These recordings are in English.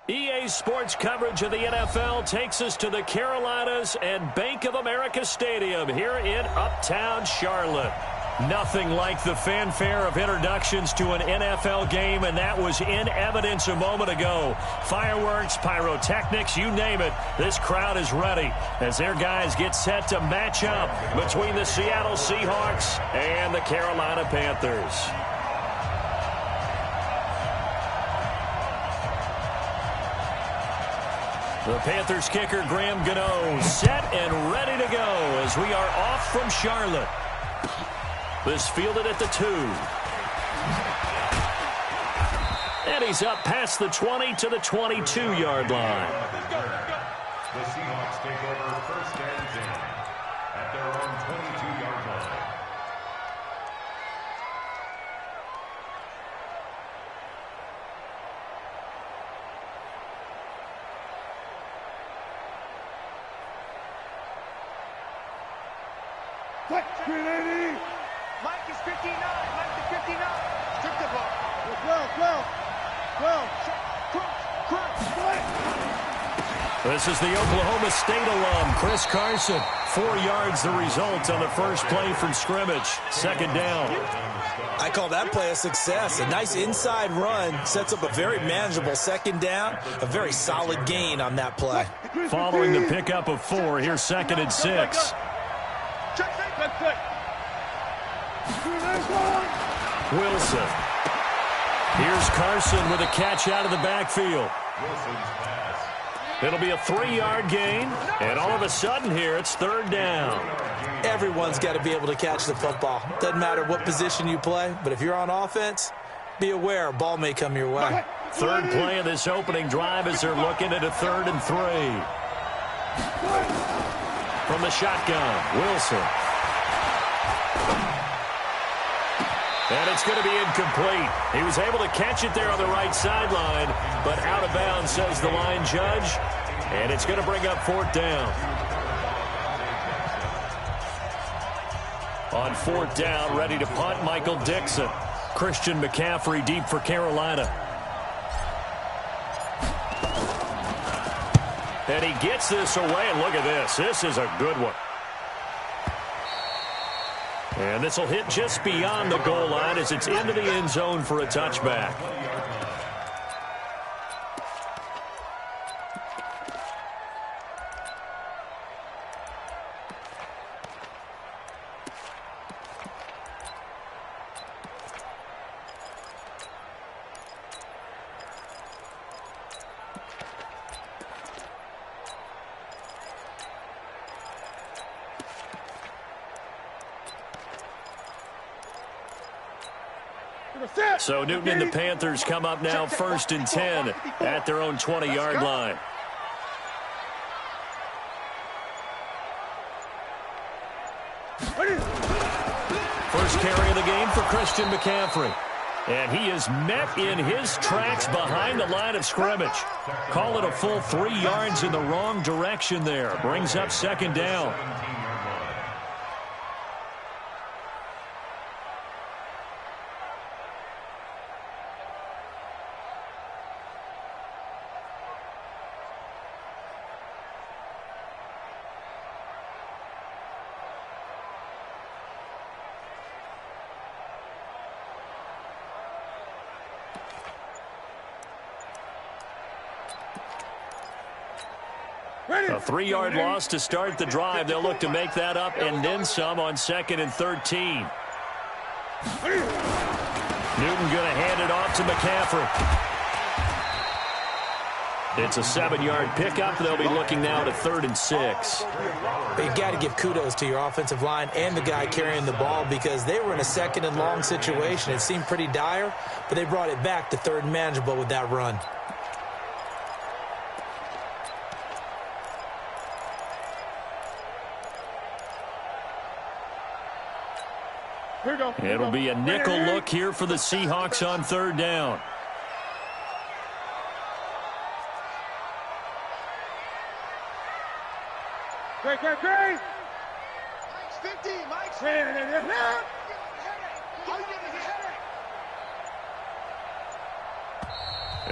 EA Sports coverage of the NFL takes us to the Carolinas and Bank of America Stadium here in Uptown Charlotte. Nothing like the fanfare of introductions to an NFL game, and that was in evidence a moment ago. Fireworks, pyrotechnics, you name it. This crowd is ready as their guys get set to match up between the Seattle Seahawks and the Carolina Panthers. The Panthers kicker, Graham Gano, set and ready to go as we are off from Charlotte. This fielded at the 2. And he's up past the 20 to the 22-yard line. The Seahawks take over first and 10 at their own 22-yard line. Grenade! Mike is 59. Mike is 59. Took the ball. 12. This is the Oklahoma State alum, Chris Carson. 4 yards the result on the first play from scrimmage. Second down. I call that play a success. A nice inside run sets up a very manageable second down. A very solid gain on that play. Following the pickup of 4, here's 2nd and 6. Wilson. Here's Carson with a catch out of the backfield. It'll be a 3-yard gain, and all of a sudden here it's 3rd down. Everyone's got to be able to catch the football. Doesn't matter what position you play, but if you're on offense, be aware a ball may come your way. Third play of this opening drive as they're looking at a 3rd and 3. From the shotgun, Wilson. And it's going to be incomplete. He was able to catch it there on the right sideline, but out of bounds, says the line judge. And it's going to bring up 4th down. On 4th down, ready to punt, Michael Dixon. Christian McCaffrey deep for Carolina. And he gets this away. And look at this. This is a good one. And this will hit just beyond the goal line as it's into the end zone for a touchback. So Newton and the Panthers come up now 1st and 10 at their own 20-yard line. First carry of the game for Christian McCaffrey. And he is met in his tracks behind the line of scrimmage. Call it a full 3 yards in the wrong direction there. Brings up 2nd down. A 3-yard loss to start the drive. They'll look to make that up and then some on 2nd and 13. Newton going to hand it off to McCaffrey. It's a 7-yard pickup. They'll be looking now to 3rd and 6. You've got to give kudos to your offensive line and the guy carrying the ball because they were in a 2nd and long situation. It seemed pretty dire, but they brought it back to 3rd and manageable with that run. It'll be a nickel look here for the Seahawks on 3rd down. Great. Mike's 50. Mike's 50.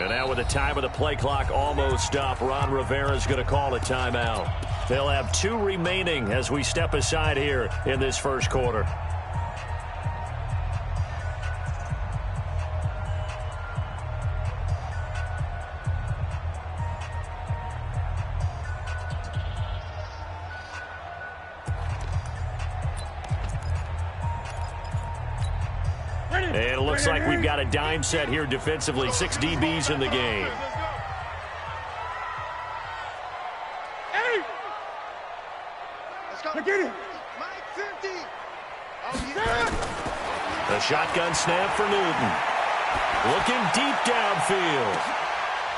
And now with the time of the play clock almost up, Ron Rivera's going to call a timeout. They'll have 2 remaining as we step aside here in this first quarter. And it looks like we've got a dime set here defensively. 6 DBs in the game. The shotgun snap for Newton. Looking deep downfield.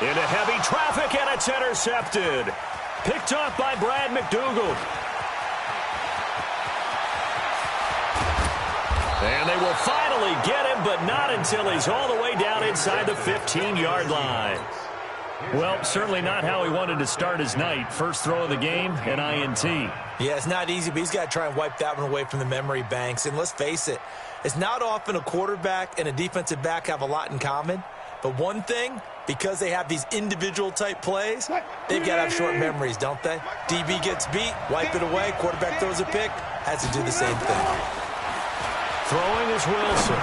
Into heavy traffic, and it's intercepted. Picked off by Brad McDougald. And they will finally get him, but not until he's all the way down inside the 15-yard line. Well, certainly not how he wanted to start his night. First throw of the game, an INT. Yeah, it's not easy, but he's got to try and wipe that one away from the memory banks. And let's face it, it's not often a quarterback and a defensive back have a lot in common. But one thing, because they have these individual-type plays, they've got to have short memories, don't they? DB gets beat, wipe it away, quarterback throws a pick, has to do the same thing. Throwing is Wilson.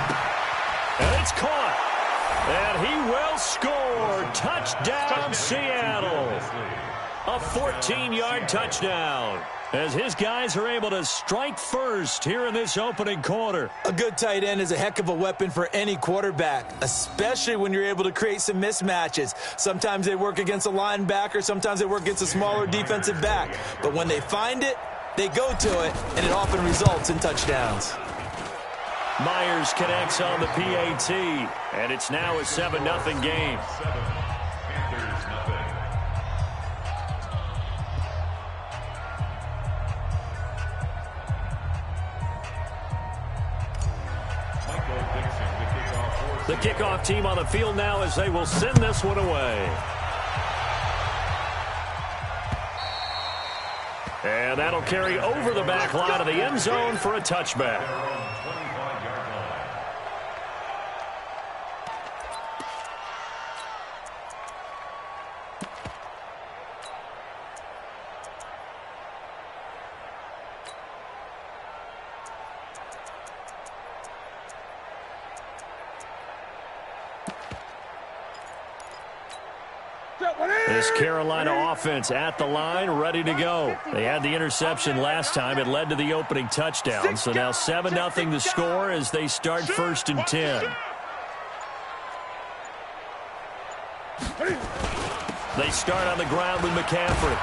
And it's caught. And he will score. Touchdown, Seattle. A 14-yard touchdown as his guys are able to strike first here in this opening quarter. A good tight end is a heck of a weapon for any quarterback, especially when you're able to create some mismatches. Sometimes they work against a linebacker. Sometimes they work against a smaller defensive back. But when they find it, they go to it, and it often results in touchdowns. Myers connects on the PAT, and it's now a 7-0 game. Panthers nothing. The kickoff team on the field now as they will send this one away. And that'll carry over the back line of the end zone for a touchback. This Carolina offense at the line, ready to go. They had the interception last time. It led to the opening touchdown. So now 7-0 the score as they start 1st and 10. They start on the ground with McCaffrey.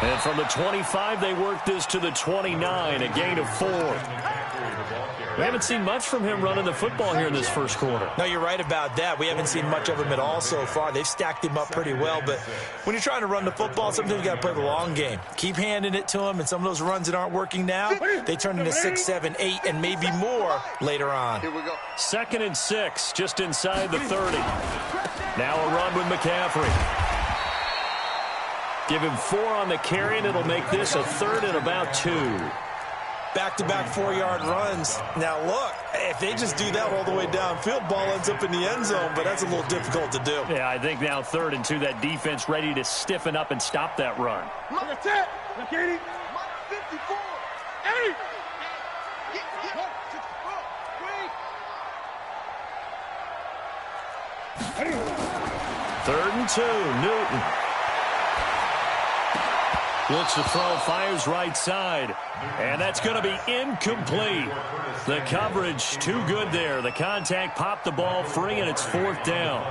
And from the 25, they work this to the 29, a gain of 4. We haven't seen much from him running the football here in this first quarter. No, you're right about that. We haven't seen much of him at all so far. They've stacked him up pretty well, but when you're trying to run the football, sometimes you got to play the long game. Keep handing it to him, and some of those runs that aren't working now, they turn into 6, 7, 8, and maybe more later on. Here we go. 2nd and 6, just inside the 30. Now a run with McCaffrey. Give him 4 on the carry, and it'll make this a 3rd and about 2. Back-to-back 4-yard runs. Now, look, if they just do that all the way downfield, ball ends up in the end zone, but that's a little difficult to do. Yeah, I think now 3rd and 2, that defense ready to stiffen up and stop that run. That's it. Look, 80. 54. 80. Third and 2, Newton. Looks to throw, fires right side. And that's going to be incomplete. The coverage too good there. The contact popped the ball free, and it's 4th down.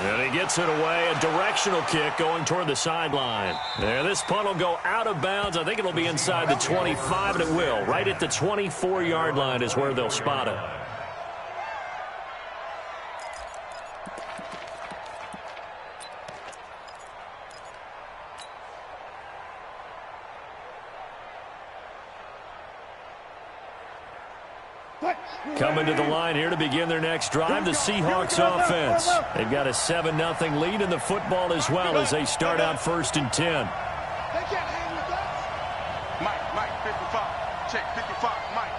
And he gets it away. A directional kick going toward the sideline. There, this punt will go out of bounds. I think it'll be inside the 25, and it will. Right at the 24-yard line is where they'll spot it. Coming to the line here to begin their next drive, the Seahawks offense. They've got a 7-0 lead in the football as well as they start out 1st and 10. Mike, 55. Check, 55, Mike.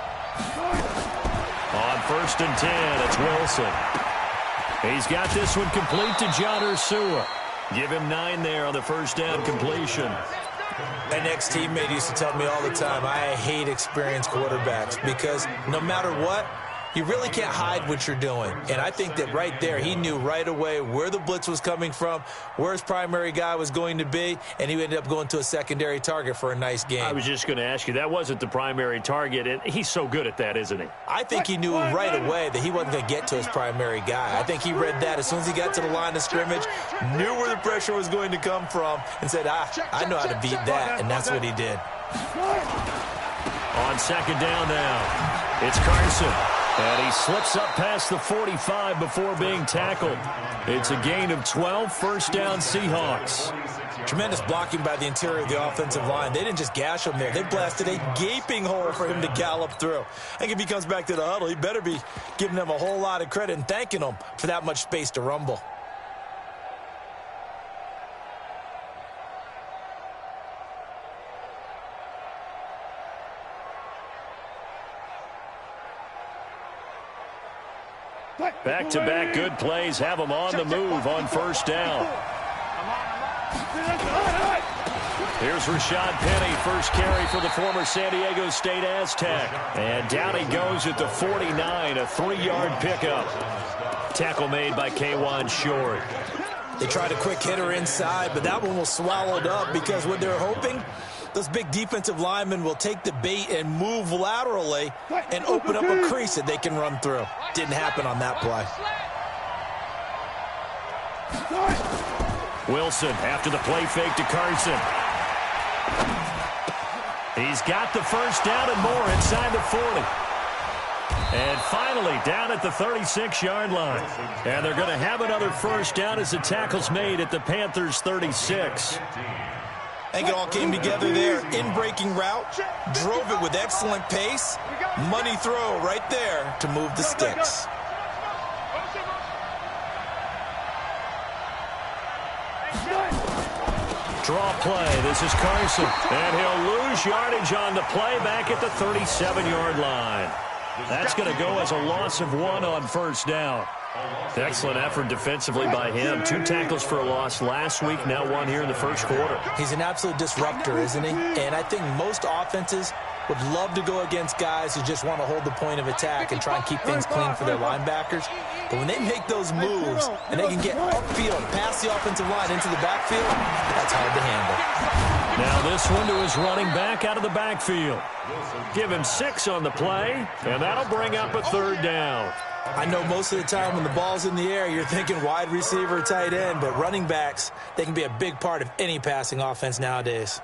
On 1st and 10, it's Wilson. He's got this one complete to John Ursua. Give him 9 there on the first down completion. My next teammate used to tell me all the time, I hate experienced quarterbacks because no matter what, you really can't hide what you're doing. And I think that right there, he knew right away where the blitz was coming from, where his primary guy was going to be, and he ended up going to a secondary target for a nice game. I was just going to ask you, that wasn't the primary target, and he's so good at that, isn't he? I think he knew right away that he wasn't going to get to his primary guy. I think he read that as soon as he got to the line of scrimmage, knew where the pressure was going to come from, and said, I know how to beat that, and that's what he did. On 2nd down now, it's Carson. And he slips up past the 45 before being tackled. It's a gain of 12, 1st down Seahawks. Tremendous blocking by the interior of the offensive line. They didn't just gash him there. They blasted a gaping hole for him to gallop through. I think if he comes back to the huddle, he better be giving them a whole lot of credit and thanking them for that much space to rumble. Back-to-back good plays have them on the move on 1st down. Here's Rashad Penny, first carry for the former San Diego State Aztec. And down he goes at the 49, a 3-yard pickup. Tackle made by K'Wan Short. They tried a quick hitter inside, but that one was swallowed up because what they're hoping, those big defensive linemen will take the bait and move laterally and open up a crease that they can run through. Didn't happen on that play. Wilson after the play fake to Carson. He's got the first down and more inside the 40. And finally down at the 36-yard line. And they're going to have another first down as the tackle's made at the Panthers' 36. I think it all came together there. In-breaking route, drove it with excellent pace. Money throw right there to move the sticks. Draw play. This is Carson. And he'll lose yardage on the play back at the 37-yard line. That's going to go as a loss of 1 on 1st down. Excellent effort defensively by him. 2 tackles for a loss last week, now 1 here in the 1st quarter. He's an absolute disruptor, isn't he? And I think most offenses would love to go against guys who just want to hold the point of attack and try and keep things clean for their linebackers. But when they make those moves and they can get upfield, past the offensive line into the backfield, that's hard to handle. Now this one to his running back out of the backfield. Give him 6 on the play, and that'll bring up a 3rd down. I know most of the time when the ball's in the air, you're thinking wide receiver, tight end, but running backs, they can be a big part of any passing offense nowadays.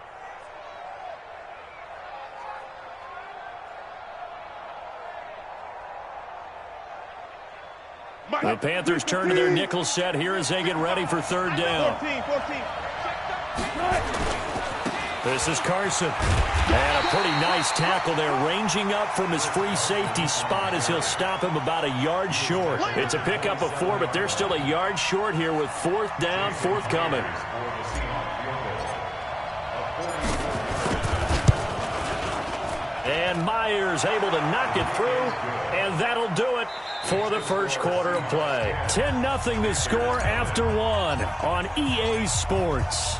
The Panthers turn to their nickel set here as they get ready for 3rd down. 14. This is Carson. And a pretty nice tackle there, ranging up from his free safety spot as he'll stop him about a yard short. It's a pickup of 4, but they're still a yard short here with 4th down, forthcoming. And Myers able to knock it through, and that'll do it for the 1st quarter of play. 10-0 the score after 1 on EA Sports.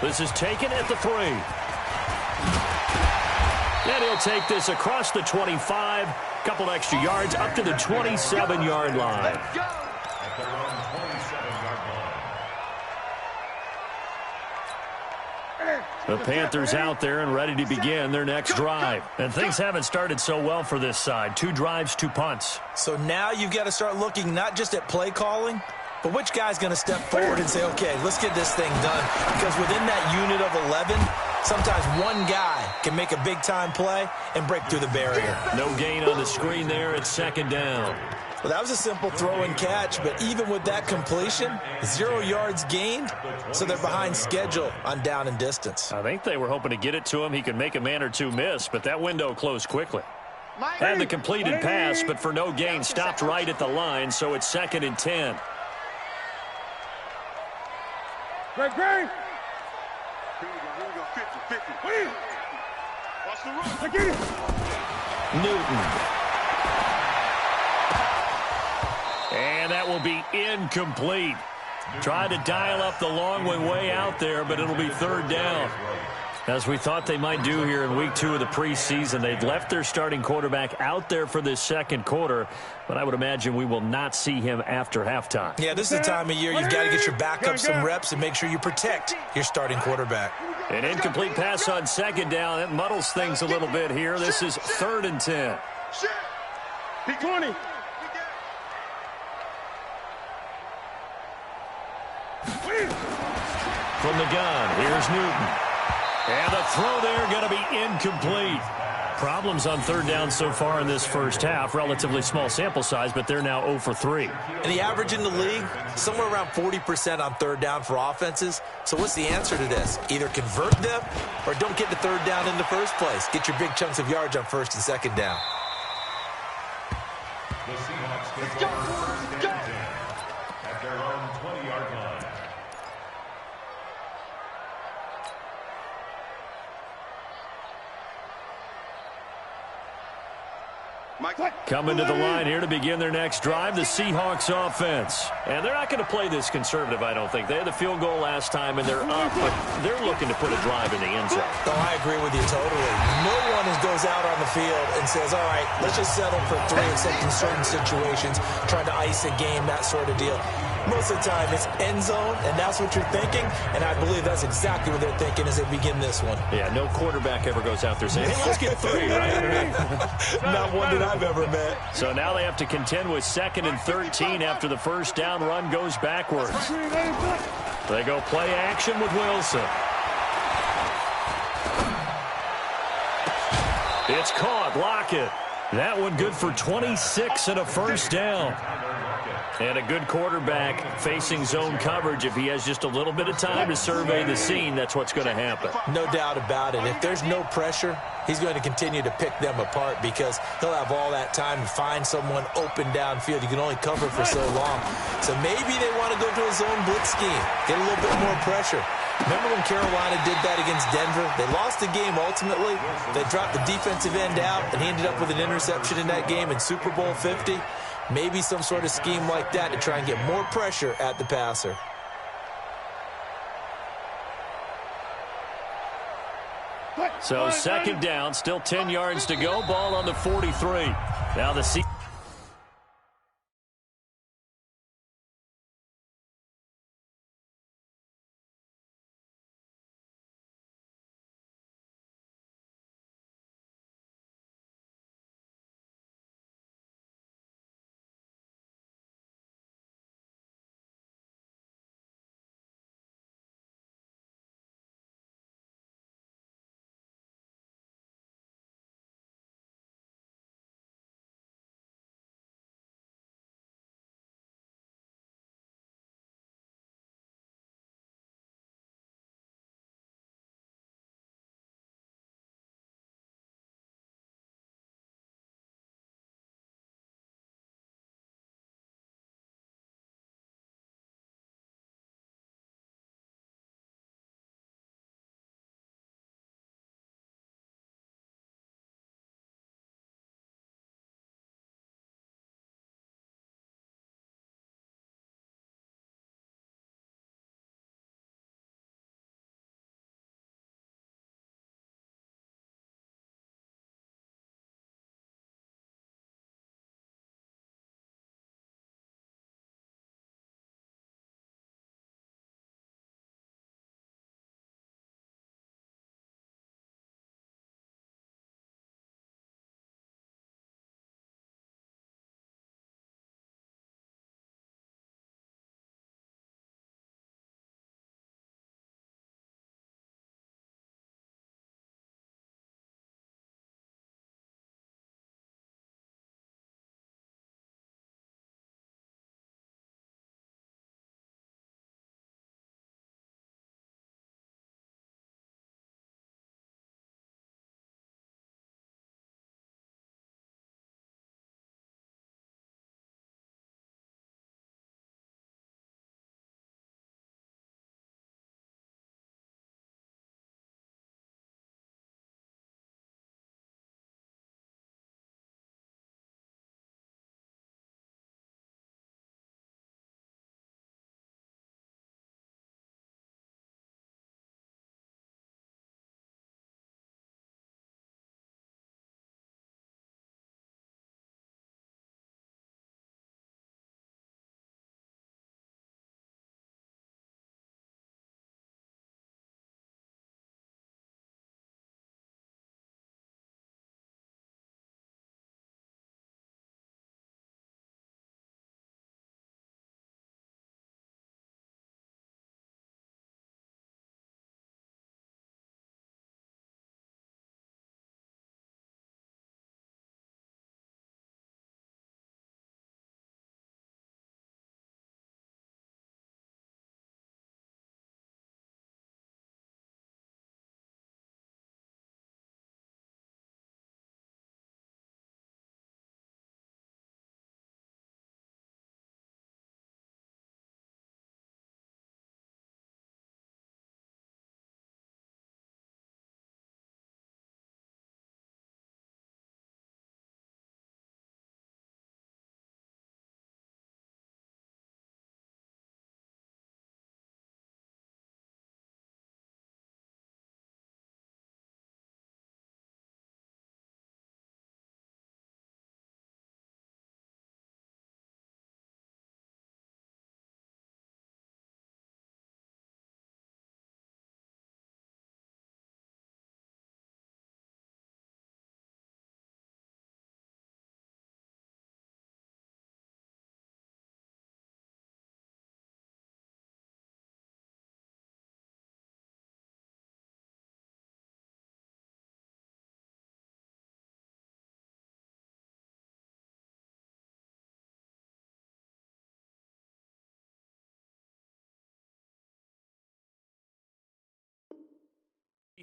This is taken at the 3. And he'll take this across the 25, couple extra yards up to the 27-yard line. The Panthers out there and ready to begin their next drive. And things haven't started so well for this side. 2 drives, 2 punts. So now you've got to start looking not just at play calling, but which guy's going to step forward and say, okay, let's get this thing done. Because within that unit of 11, sometimes one guy can make a big-time play and break through the barrier. No gain on the screen there at 2nd down. Well, that was a simple throw and catch, but even with that completion, 0 yards gained, so they're behind schedule on down and distance. I think they were hoping to get it to him. He could make a man or two miss, but that window closed quickly. And the completed pass, but for no gain, stopped right at the line, so it's 2nd and 10. Great. Here we go, 50. Watch the run. I get it. Newton. And that will be incomplete. Tried to dial up the long way out there, but it'll be 3rd down. As we thought they might do here in week 2 of the preseason, they've left their starting quarterback out there for this 2nd quarter, but I would imagine we will not see him after halftime. Yeah, this is the time of year you've got to get your backup some reps and make sure you protect your starting quarterback. An incomplete pass on 2nd down. That muddles things a little bit here. This is 3rd and 10. Pick 20. From the gun, here's Newton. And the throw there going to be incomplete. Problems on 3rd down so far in this first half. Relatively small sample size, but they're now 0 for 3. And the average in the league, somewhere around 40% on 3rd down for offenses. So what's the answer to this? Either convert them or don't get the 3rd down in the first place. Get your big chunks of yards on 1st and 2nd down. The Seahawks take over 1st and 10 at their own 20-yard line. Coming to the line here to begin their next drive, the Seahawks offense. And they're not going to play this conservative, I don't think. They had the field goal last time, and they're up, but they're looking to put a drive in the end zone. Oh, I agree with you totally. No one goes out on the field and says, all right, let's just settle for 3 except in certain situations, trying to ice a game, that sort of deal. Most of the time, it's end zone, and that's what you're thinking, and I believe that's exactly what they're thinking as they begin this one. Yeah, no quarterback ever goes out there saying, hey, let's get 3, right? Not one that I've ever met. So now they have to contend with 2nd and 13 after the first down run goes backwards. They go play action with Wilson. It's caught. Lockett. That one good for 26 and a first down. And a good quarterback facing zone coverage. If he has just a little bit of time to survey the scene, that's what's going to happen. No doubt about it. If there's no pressure, he's going to continue to pick them apart because he'll have all that time to find someone open downfield. You can only cover for so long. So maybe they want to go to a zone blitz scheme, get a little bit more pressure. Remember when Carolina did that against Denver? They lost the game ultimately. They dropped the defensive end out, and he ended up with an interception in that game in Super Bowl 50. Maybe some sort of scheme like that to try and get more pressure at the passer. So 2nd down, still 10 yards to go. Ball on the 43. Now the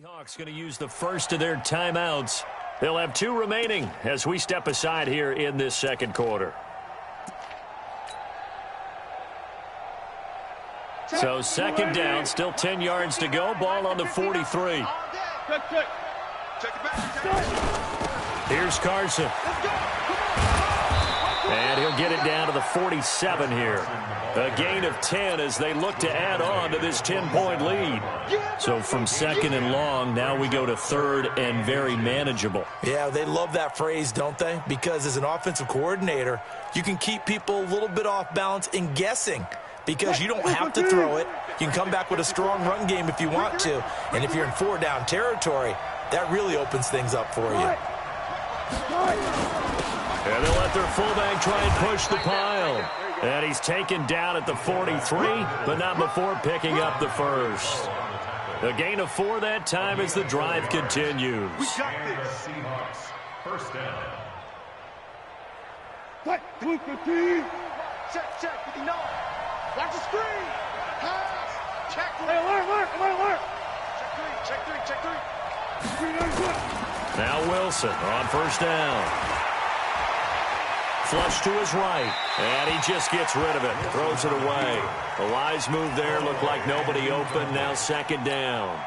Seahawks going to use the first of their timeouts. They'll have 2 remaining as we step aside here in this second quarter. So second down, still 10 yards to go. Ball on the 43. Here's Carson. And he'll get it down to the 47 here. A gain of 10 as they look to add on to this 10-point lead. So from second and long, now we go to third and very manageable. Yeah, they love that phrase, don't they? Because as an offensive coordinator, you can keep people a little bit off balance in guessing. Because you don't have to throw it. You can come back with a strong run game if you want to. And if you're in 4-down territory, that really opens things up for you. And they'll let their fullback try and push the pile. And he's taken down at the 43, but not before picking up the first. A gain of 4 that time as the drive continues. We got this. Seahawks, first down. Check, 59. Watch the screen. Pass. Check 3. Hey, alert. Check 3. Now Wilson on first down. Flush to his right, and he just gets rid of it, throws it away. The wise move there, looked like nobody open, now second down.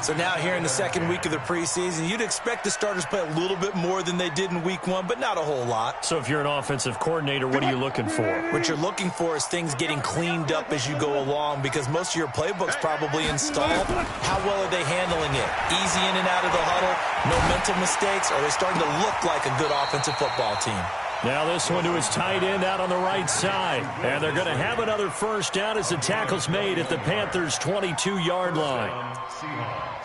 So now here in the second week of the preseason, you'd expect the starters to play a little bit more than they did in week 1, but not a whole lot. So if you're an offensive coordinator, what are you looking for? What you're looking for is things getting cleaned up as you go along because most of your playbook's probably installed. How well are they handling it? Easy in and out of the huddle, no mental mistakes, or are they starting to look like a good offensive football team? Now this one to his tight end out on the right side. And they're going to have another first down as the tackle's made at the Panthers' 22-yard line. Seahawks.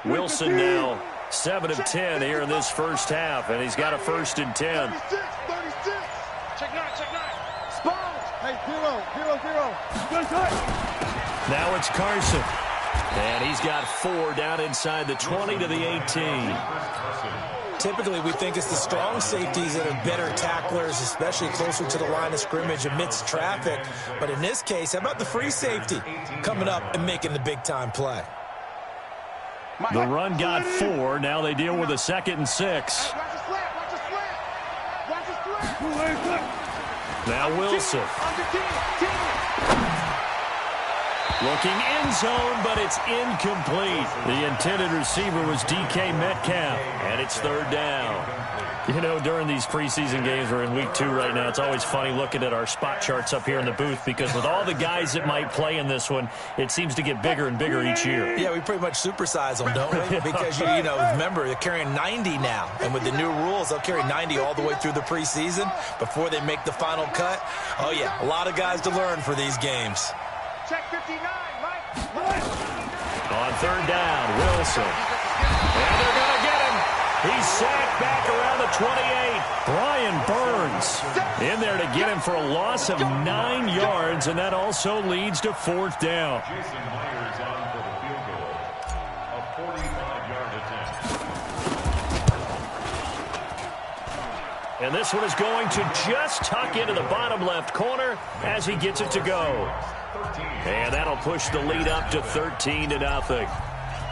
Wilson now 7 of 10 here in this first half, and he's got a first and 10. 36. Check 9. Spot. Hey, 0. Now it's Carson, and he's got 4 down inside the 20 to the 18. Typically, we think it's the strong safeties that are better tacklers, especially closer to the line of scrimmage amidst traffic. But in this case, how about the free safety coming up and making the big-time play? The run got 4. Now they deal with a 2nd and 6. Watch the slant. Now Wilson. Looking end zone, but it's incomplete. The intended receiver was DK Metcalf, and it's third down. You know, during these preseason games, we're in week 2 right now, it's always funny looking at our spot charts up here in the booth because with all the guys that might play in this one, it seems to get bigger and bigger each year. Yeah, we pretty much supersize them, don't we? Because, you know, remember, they're carrying 90 now. And with the new rules, they'll carry 90 all the way through the preseason before they make the final cut. Oh, yeah, a lot of guys to learn for these games. Check 59, Mike. On third down, Wilson. And they're going to get him. He's sacked back around the 28. Brian Burns in there to get him for a loss of 9 yards, and that also leads to fourth down. Jason Myers on for the field goal. A 45-yard attempt. And this one is going to just tuck into the bottom left corner as he gets it to go. And that'll push the lead up to 13-0.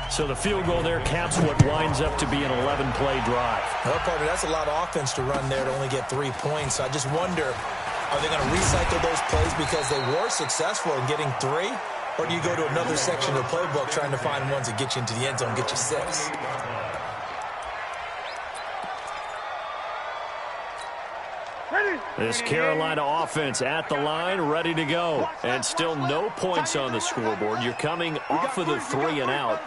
So the field goal there caps what winds up to be an 11-play drive. Well, partner, that's a lot of offense to run there to only get 3 points. So I just wonder, are they going to recycle those plays because they were successful in getting 3? Or do you go to another section of the playbook trying to find ones that get you into the end zone and get you 6? This Carolina offense at the line, ready to go. And still no points on the scoreboard. You're coming off of the 3 and out.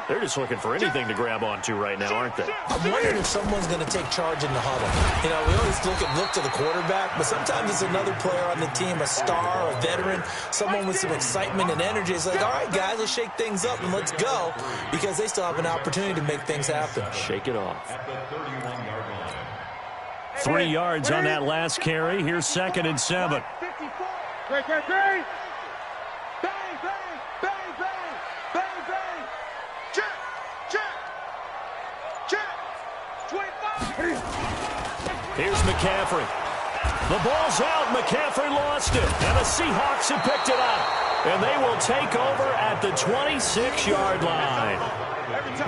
They're just looking for anything to grab onto right now, aren't they? I'm wondering if someone's going to take charge in the huddle. You know, we always look to the quarterback, but sometimes it's another player on the team, a star, a veteran, someone with some excitement and energy. It's like, all right, guys, let's shake things up and let's go, because they still have an opportunity to make things happen. Shake it off. At the 31-yard line. 3 yards on that last carry. Here's 2nd and 7. 54. Great. Bang, bang, bang, bang, bang, bang. Here's McCaffrey. The ball's out. McCaffrey lost it. And the Seahawks have picked it up. And they will take over at the 26-yard line.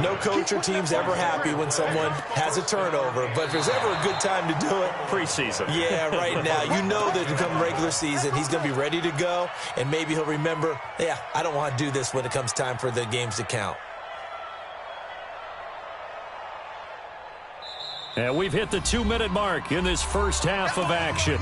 No coach or team's ever happy when someone has a turnover, but if there's ever a good time to do it, preseason. Yeah, right now. You know that come regular season, he's going to be ready to go, and maybe he'll remember, yeah, I don't want to do this when it comes time for the games to count. And we've hit the 2-minute mark in this first half of action.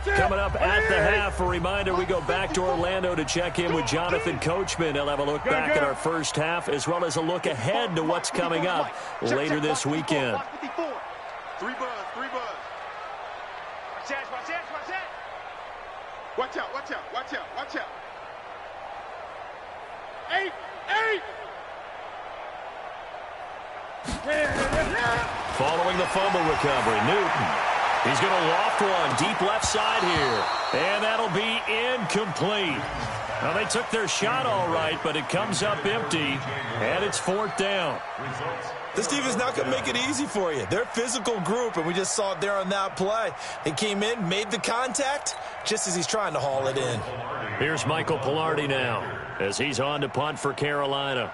Coming up at the half, a reminder, we go back to Orlando to check in with Jonathan Coachman. He'll have a look back at our first half as well as a look ahead to what's coming up later this weekend. 3 buzz. Watch out. 8. Following the fumble recovery, Newton. He's going to loft one deep left side here. And that'll be incomplete. Well, they took their shot all right, but it comes up empty, and it's 4th down. This team is not going to make it easy for you. They're a physical group, and we just saw it there on that play. They came in, made the contact, just as he's trying to haul it in. Here's Michael Pilardi now as he's on to punt for Carolina.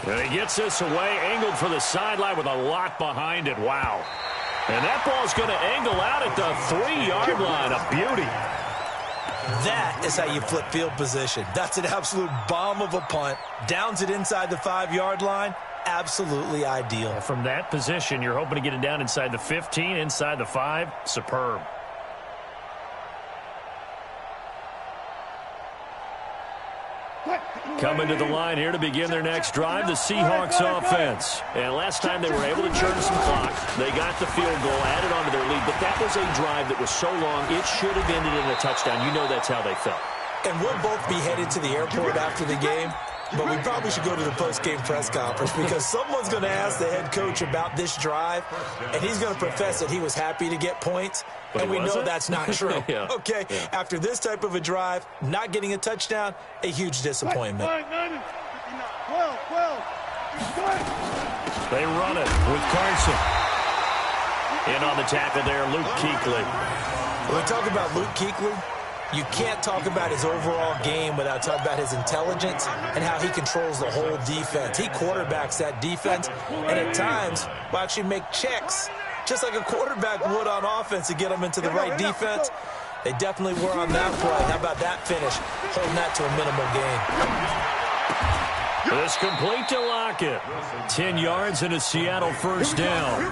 And he gets this away, angled for the sideline with a lot behind it. Wow. And that ball's going to angle out at the 3-yard line. A beauty. That is how you flip field position. That's an absolute bomb of a punt. Downs it inside the 5-yard line. Absolutely ideal. From that position, you're hoping to get it down inside the 15, inside the 5. Superb. Coming to the line here to begin their next drive, the Seahawks offense. And last time they were able to churn some clock, they got the field goal, added on to their lead. But that was a drive that was so long, it should have ended in a touchdown. You know that's how they felt. And we'll both be headed to the airport after the game. But we probably should go to the post-game press conference because someone's going to ask the head coach about this drive, and he's going to profess that he was happy to get points, and we know that's not true. Yeah. Okay, yeah. After this type of a drive, not getting a touchdown, a huge disappointment. They run it with Carson. In on the tackle there, Luke Kuechly. When we talk about Luke Kuechly, you can't talk about his overall game without talking about his intelligence and how he controls the whole defense. He quarterbacks that defense, and at times will actually make checks, just like a quarterback would on offense to get them into the right defense. They definitely were on that play. How about that finish? Holding that to a minimal gain. This complete to Lockett. 10 yards and a Seattle first down.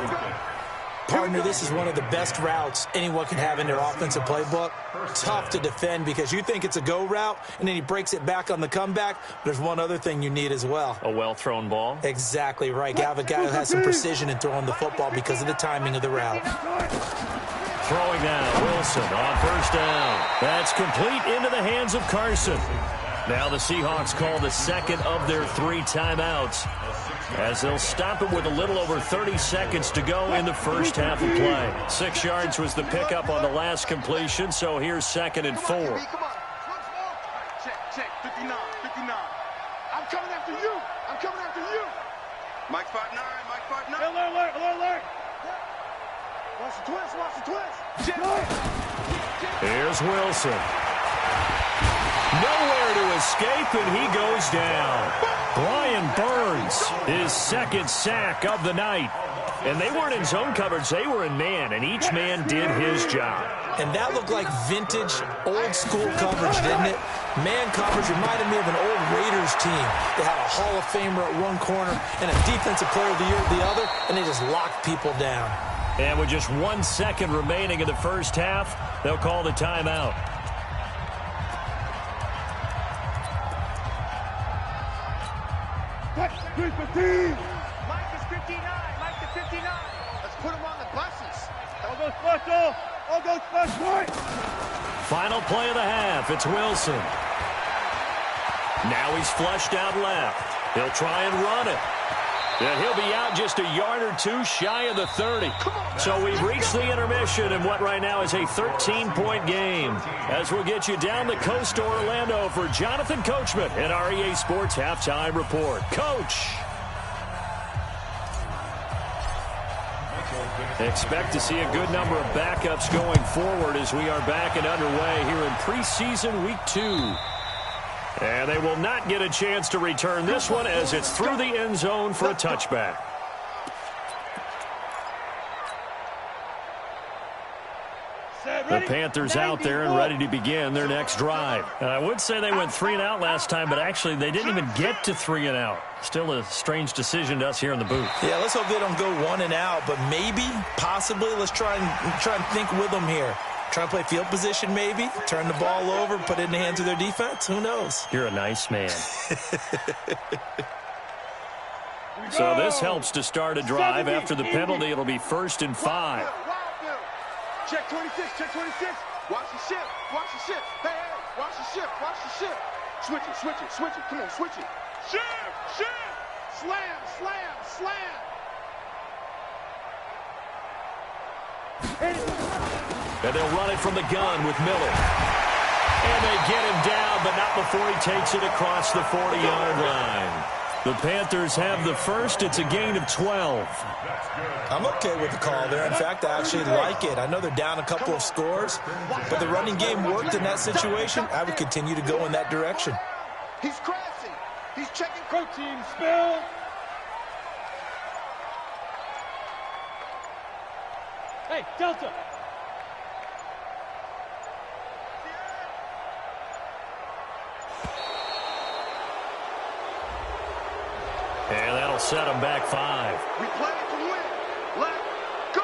Partner, this is one of the best routes anyone can have in their offensive playbook. Tough to defend because you think it's a go route, and then he breaks it back on the comeback. But there's one other thing you need as well. A well-thrown ball? Exactly right. You have a guy who has some precision in throwing the football because of the timing of the route. Throwing now, Wilson on first down. That's complete into the hands of Carson. Now the Seahawks call the second of their 3 timeouts, as they'll stop it with a little over 30 seconds to go in the first half of play. 6 yards was the pickup on the last completion, so here's 2nd and 4. Check, 59. I'm coming after you. Mike 5'9". Alert. Watch the twist. Here's Wilson. Nowhere to escape, and he goes down. Brian Burns, his 2nd sack of the night. And they weren't in zone coverage, they were in man, and each man did his job. And that looked like vintage, old-school coverage, didn't it? Man coverage reminded me of an old Raiders team. They had a Hall of Famer at one corner and a Defensive Player of the Year at the other, and they just locked people down. And with just 1 second remaining in the first half, they'll call the timeout. Mike is 59. Let's put him on the buses. All goes special. Final play of the half. It's Wilson. Now he's flushed out left. He'll try and run it. And he'll be out just a yard or 2 shy of the 30. So we've reached the intermission in what right now is a 13-point game. As we'll get you down the coast to Orlando for Jonathan Coachman and our EA Sports Halftime Report. Coach. Expect to see a good number of backups going forward as we are back and underway here in preseason week 2. And they will not get a chance to return this one as it's through the end zone for a touchback. The Panthers out there and ready to begin their next drive. I would say they went 3 and out last time, but actually they didn't even get to 3 and out. Still a strange decision to us here in the booth. Yeah, let's hope they don't go 1 and out, but maybe, possibly, let's try and think with them here. Try and play field position maybe, turn the ball over, put it in the hands of their defense. Who knows? You're a nice man. So this helps to start a drive. After the penalty, it'll be 1st and 5. Check 26, check 26. Watch the ship, watch the ship. Hey, hey, watch the ship, watch the ship. Switch it, switch it, switch it. Come on, switch it. Ship, ship. Slam, slam, slam. And they'll run it from the gun with Miller. And they get him down, but not before he takes it across the 40-yard line. The Panthers have the first. It's a gain of 12. I'm okay with the call there. In fact, I actually like it. I know they're down a couple of scores, but the running game worked in that situation. I would continue to go in that direction. He's crashing. He's checking protein spill. Hey, Delta. And that'll set them back 5. We play it to win. Let's go.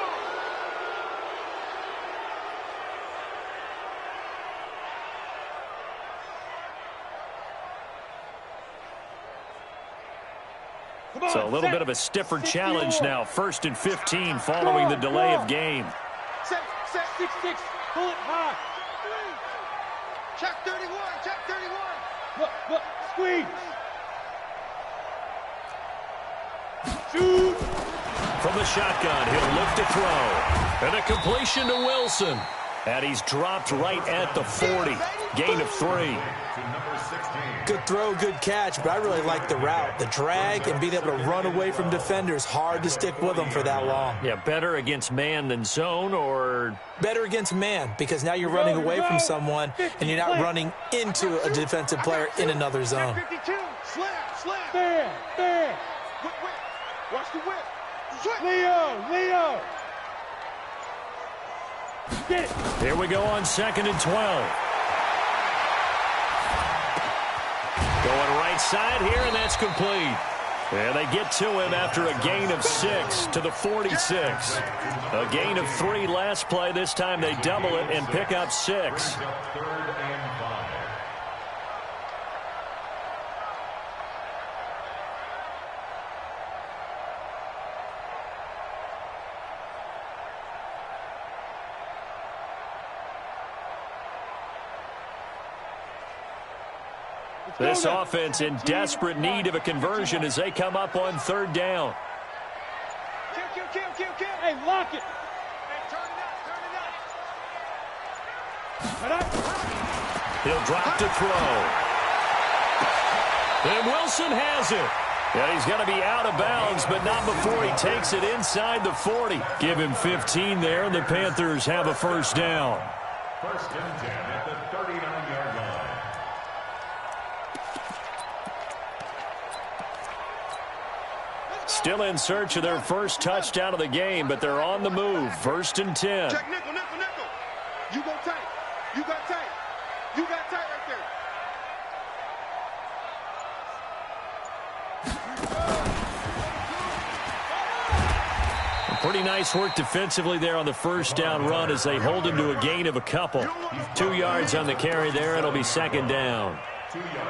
So a little bit of a stiffer challenge now. 1st and 15 following the delay of game. Set, 6-6. Pull it high. Check 31. Check 31. Look. Squeeze. Shoot. From the shotgun, he'll look to throw. And a completion to Wilson. And he's dropped right at the 40. Gain of 3. Good throw, good catch, but I really like the route. The drag and being able to run away from defenders. Hard to stick with them for that long. Yeah, better against man than zone, or? Better against man, because now you're running away from someone and you're not running into a defensive player in another zone. 52. Slam. Bam. Whip. Watch the whip. Switch. Leo. Get it. Here we go on 2nd and 12. Going right side here, and that's complete. And they get to him after a gain of 6 to the 46. A gain of 3 last play. This time they double it and pick up 6. This offense in desperate need of a conversion as they come up on 3rd down. Kill. Hey, lock it. Hey, turn it up. He'll drop to throw. And Wilson has it. And he's going to be out of bounds, but not before he takes it inside the 40. Give him 15 there, and the Panthers have a 1st down. 1st and 10 at the 39-yard line. Still in search of their first touchdown of the game, but they're on the move. 1st and 10. Check nickel. You go tight. You got tight right there. Pretty nice work defensively there on the 1st down run as they hold him to a gain of a couple. 2 yards on the carry there. It'll be 2nd down.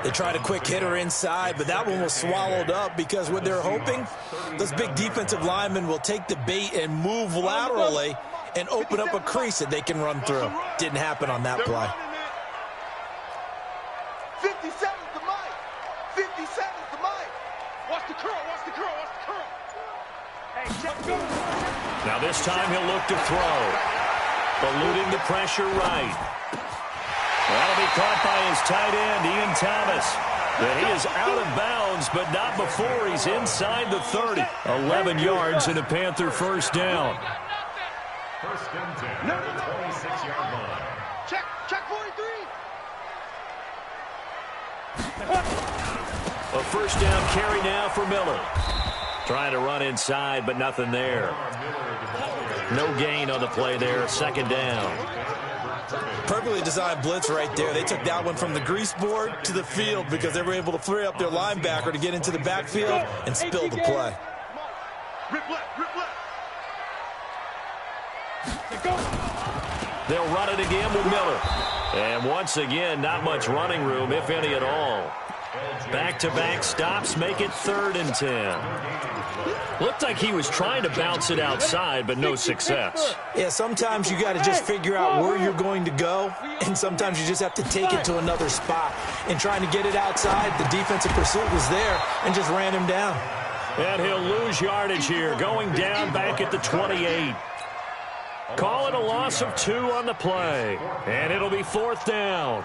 They tried a quick hitter inside, but that one was swallowed up because what they're hoping, those big defensive linemen will take the bait and move laterally and open up a crease that they can run through. Didn't happen on that play. 57's the mic. 57's the mic. Watch the curl. Hey, check. Now this time he'll look to throw. Eluding the pressure right. That'll be caught by his tight end, Ian Thomas. But he is out of bounds, but not before he's inside the 30. 11 yards and a Panther 1st down. First and 10 at the 26-yard line. Check 43. A first down carry now for Miller. Trying to run inside, but nothing there. No gain on the play there. Second down. Perfectly designed blitz right there. They took that one from the grease board to the field because they were able to flare up their linebacker to get into the backfield and spill the play. Rip left. They'll run it again with Miller. And once again, not much running room, if any at all. Back-to-back stops make it 3rd and 10. Looked like he was trying to bounce it outside, but no success. Yeah, sometimes you got to just figure out where you're going to go, and sometimes you just have to take it to another spot. And trying to get it outside, the defensive pursuit was there and just ran him down. And he'll lose yardage here, going down back at the 28. Call it a loss of 2 on the play, and it'll be 4th down.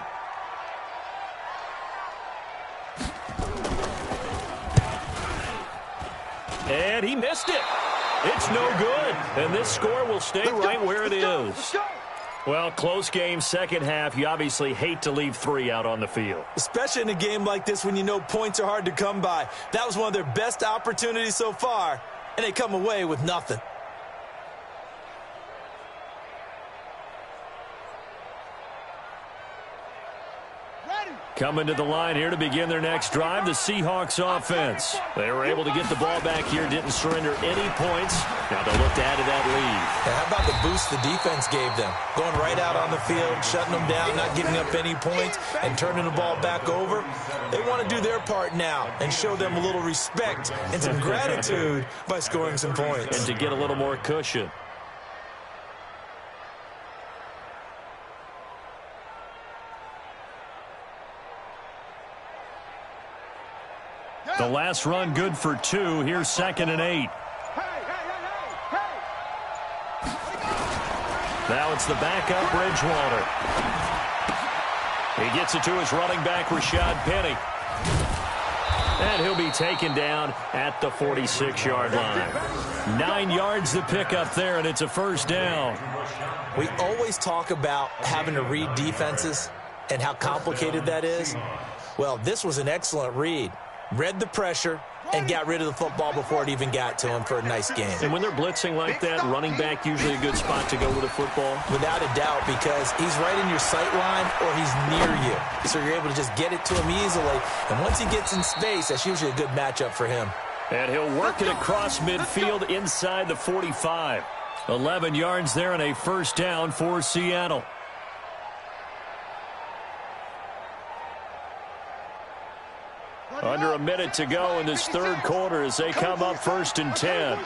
And he missed it. It's no good. And this score will stay right where it is. Well, close game, second half. You obviously hate to leave 3 out on the field. Especially in a game like this when you know points are hard to come by. That was one of their best opportunities so far, and they come away with nothing. Coming to the line here to begin their next drive, the Seahawks offense. They were able to get the ball back here, didn't surrender any points. Now they'll look to add to that lead. How about the boost the defense gave them? Going right out on the field, shutting them down, not giving up any points, and turning the ball back over. They want to do their part now and show them a little respect and some gratitude by scoring some points. And to get a little more cushion. The last run good for 2. Here's 2nd and 8. Now it's the backup, Bridgewater. He gets it to his running back, Rashad Penny. And he'll be taken down at the 46-yard line. 9 yards to pick up there, and it's a first down. We always talk about having to read defenses and how complicated that is. Well, this was an excellent read. Read the pressure and got rid of the football before it even got to him for a nice game. And when they're blitzing like that, running back usually a good spot to go with a football? Without a doubt, because he's right in your sight line or he's near you. So you're able to just get it to him easily. And once he gets in space, that's usually a good matchup for him. And he'll work it across midfield inside the 45. 11 yards there and a first down for Seattle. Under a minute to go in this third quarter as they come up 1st and 10.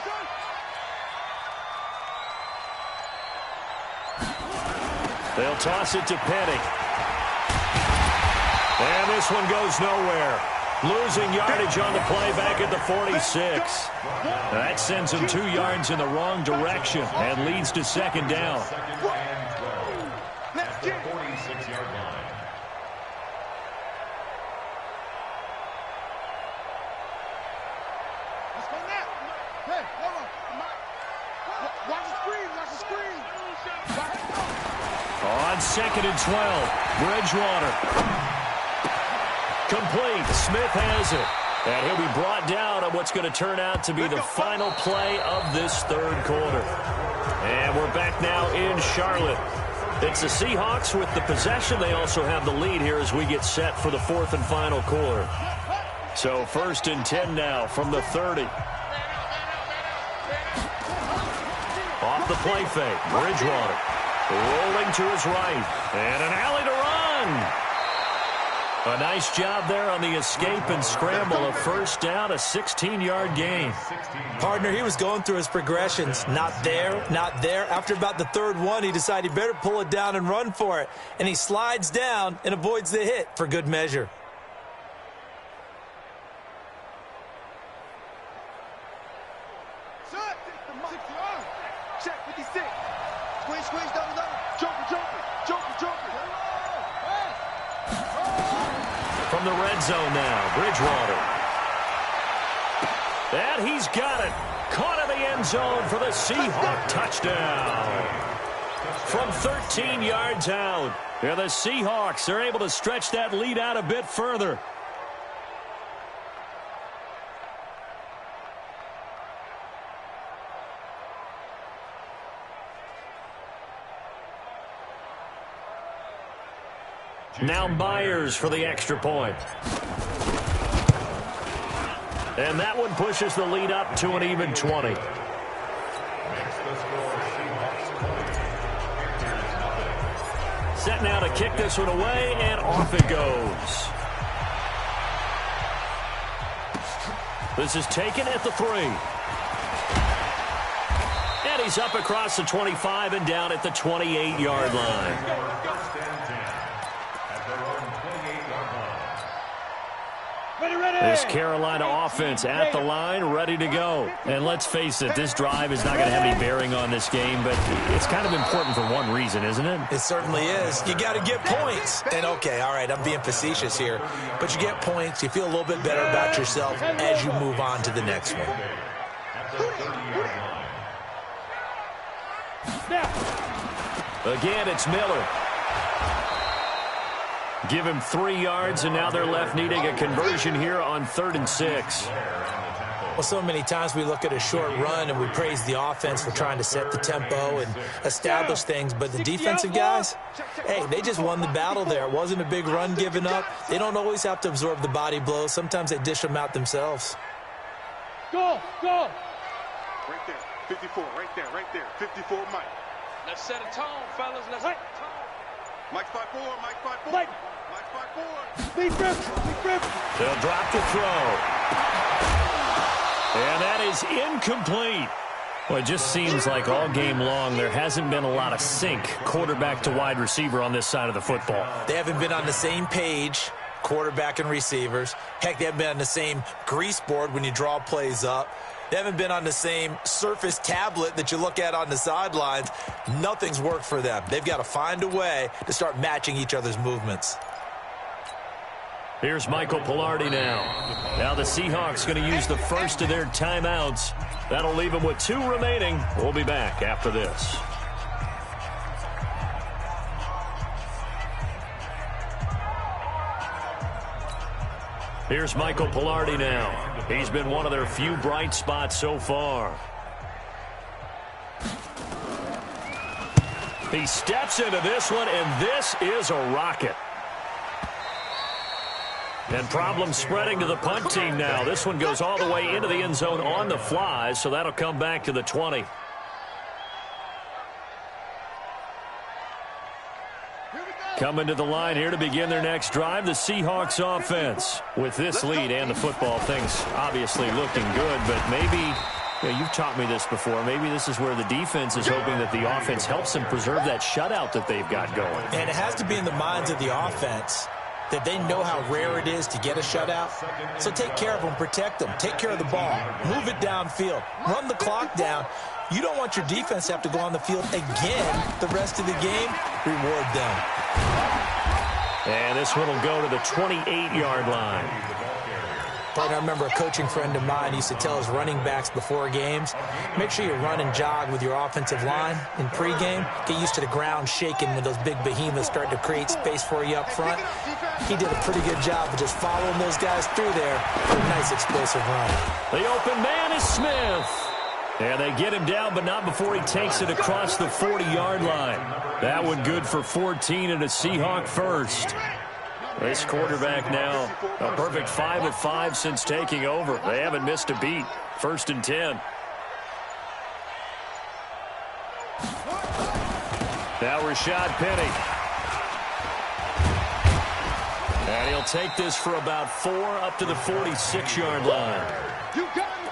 They'll toss it to Penny. And this one goes nowhere. Losing yardage on the play back at the 46. That sends him 2 yards in the wrong direction and leads to 2nd down. At the 46-yard line. On 2nd and 12, Bridgewater. Complete. Smith has it. And he'll be brought down on what's going to turn out to be the final play of this third quarter. And we're back now in Charlotte. It's the Seahawks with the possession. They also have the lead here as we get set for the 4th and final quarter. So 1st and 10 now from the 30. Off the play fake, Bridgewater rolling to his right, and an alley to run. A nice job there on the escape and scramble. A first down, a 16-yard gain. Partner, he was going through his progressions. Not there, not there. After about the 3rd one, he decided he better pull it down and run for it. And he slides down and avoids the hit for good measure. Check 56. Squeeze, double. Joker. From the red zone now, Bridgewater. And he's got it. Caught in the end zone for the Seahawks touchdown. From 13 yards out, the Seahawks are able to stretch that lead out a bit further. Now Myers for the extra point. And that one pushes the lead up to an even 20. Set now to kick this one away, and off it goes. This is taken at the 3. And he's up across the 25 and down at the 28-yard line. This Carolina offense at the line, ready to go. And let's face it, this drive is not going to have any bearing on this game, but it's kind of important for one reason, isn't it? It certainly is. You got to get points. And, okay, all right, I'm being facetious here. But you get points, you feel a little bit better about yourself as you move on to the next one. Again, it's Miller. Give him 3 yards, and now they're left needing a conversion here on 3rd and 6. Well, so many times we look at a short run and we praise the offense for trying to set the tempo and establish things, but the defensive guys, hey, they just won the battle there. It wasn't a big run given up. They don't always have to absorb the body blows. Sometimes they dish them out themselves. Go! Right there, 54, right there, 54, Mike. Let's set a tone, fellas. Let's set a tone. Mike 5-4, Mike 5-4. Mike 5-4. Big rip. They'll drop the throw. And that is incomplete. Well, it just seems like all game long there hasn't been a lot of sync quarterback to wide receiver on this side of the football. They haven't been on the same page, quarterback and receivers. Heck, they haven't been on the same grease board when you draw plays up. They haven't been on the same Surface tablet that you look at on the sidelines. Nothing's worked for them. They've got to find a way to start matching each other's movements. Here's Michael Pilardi now. Now the Seahawks going to use the first of their timeouts. That'll leave them with 2 remaining. We'll be back after this. Here's Michael Pilardi now. He's been one of their few bright spots so far. He steps into this one, and this is a rocket. And problems spreading to the punt team now. This one goes all the way into the end zone on the fly, so that'll come back to the 20. Coming to the line here to begin their next drive, the Seahawks offense. With this lead and the football, things obviously looking good, but maybe, you've taught me this before, maybe this is where the defense is hoping that the offense helps them preserve that shutout that they've got going. And it has to be in the minds of the offense that they know how rare it is to get a shutout. So take care of them, protect them, take care of the ball, move it downfield, run the clock down. You don't want your defense to have to go on the field again the rest of the game. Reward them. And this one will go to the 28-yard line. I remember a coaching friend of mine used to tell his running backs before games, make sure you run and jog with your offensive line in pregame. Get used to the ground shaking when those big behemoths start to create space for you up front. He did a pretty good job of just following those guys through there for a nice explosive run. The open man is Smith. And they get him down, but not before he takes it across the 40-yard line. That one good for 14 and a Seahawk first. This quarterback now, a perfect 5 of 5 since taking over. They haven't missed a beat. 1st and 10. Now Rashad Penny. And he'll take this for about 4 up to the 46-yard line.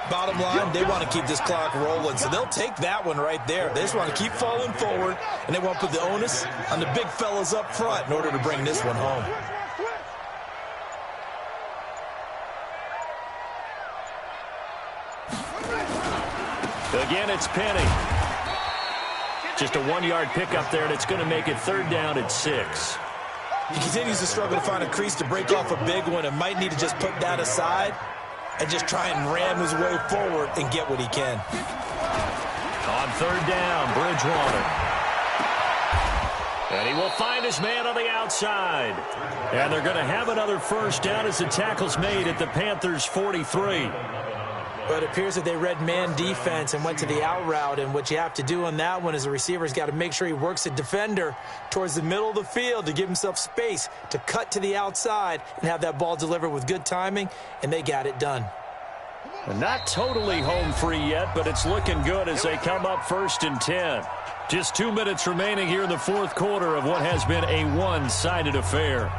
Bottom line, they want to keep this clock rolling, so they'll take that one right there. They just want to keep falling forward, and they want to put the onus on the big fellas up front in order to bring this one home. Again, it's Penny. Just a 1-yard pickup there, and it's going to make it 3rd down at 6. He continues to struggle to find a crease to break off a big one and might need to just put that aside and just try and ram his way forward and get what he can. On third down, Bridgewater. And he will find his man on the outside. And they're going to have another first down as the tackle's made at the Panthers' 43. But it appears that they read man defense and went to the out route, and what you have to do on that one is a receiver's got to make sure he works a defender towards the middle of the field to give himself space to cut to the outside and have that ball delivered with good timing, and they got it done. Not totally home free yet, but it's looking good as they come up 1st and 10. Just 2 minutes remaining here in the fourth quarter of what has been a one-sided affair.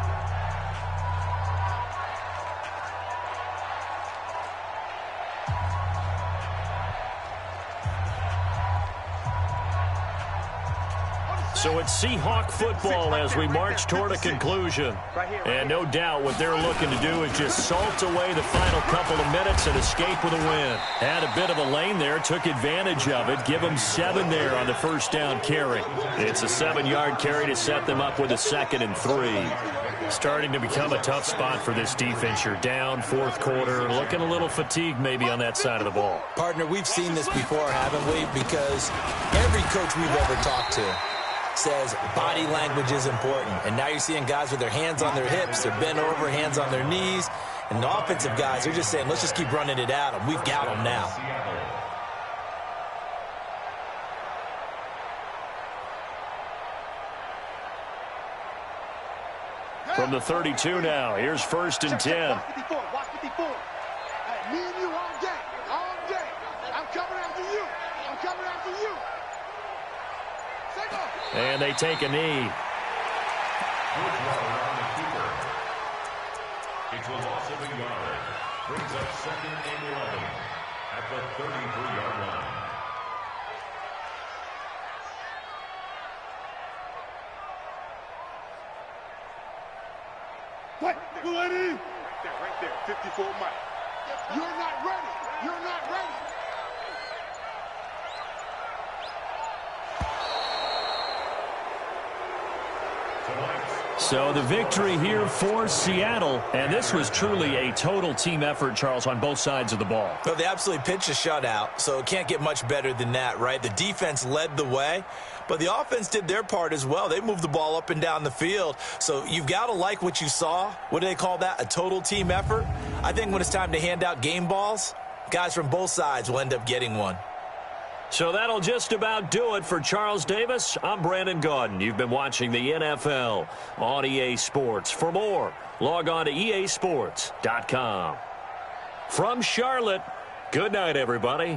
So it's Seahawk football as we march toward a conclusion. And no doubt what they're looking to do is just salt away the final couple of minutes and escape with a win. Had a bit of a lane there, took advantage of it. Give them 7 there on the first down carry. It's a 7-yard carry to set them up with a 2nd and 3. Starting to become a tough spot for this defense. You're down, fourth quarter, looking a little fatigued maybe on that side of the ball. Partner, we've seen this before, haven't we? Because every coach we've ever talked to says body language is important. And now you're seeing guys with their hands on their hips, they're bent over, hands on their knees. And the offensive guys are just saying, let's just keep running it at them. We've got them now. From the 32 now, here's 1st and 10. Watch 54, watch 54. Hey, me and you all day, all day. I'm coming after you. I'm coming after you. And they take a knee. Bridgewater on the keeper. It's a loss of a yard. Brings up 2nd and 11 at the 33-yard line. What? Right there, 54 Mike. You're not ready. You're not ready. So the victory here for Seattle, and this was truly a total team effort, Charles, on both sides of the ball. Well, they absolutely pitched a shutout, so it can't get much better than that, right? The defense led the way, but the offense did their part as well. They moved the ball up and down the field, so you've got to like what you saw. What do they call that? A total team effort? I think when it's time to hand out game balls, guys from both sides will end up getting one. So that'll just about do it for Charles Davis. I'm Brandon Gaudin. You've been watching the NFL on EA Sports. For more, log on to easports.com. From Charlotte, good night, everybody.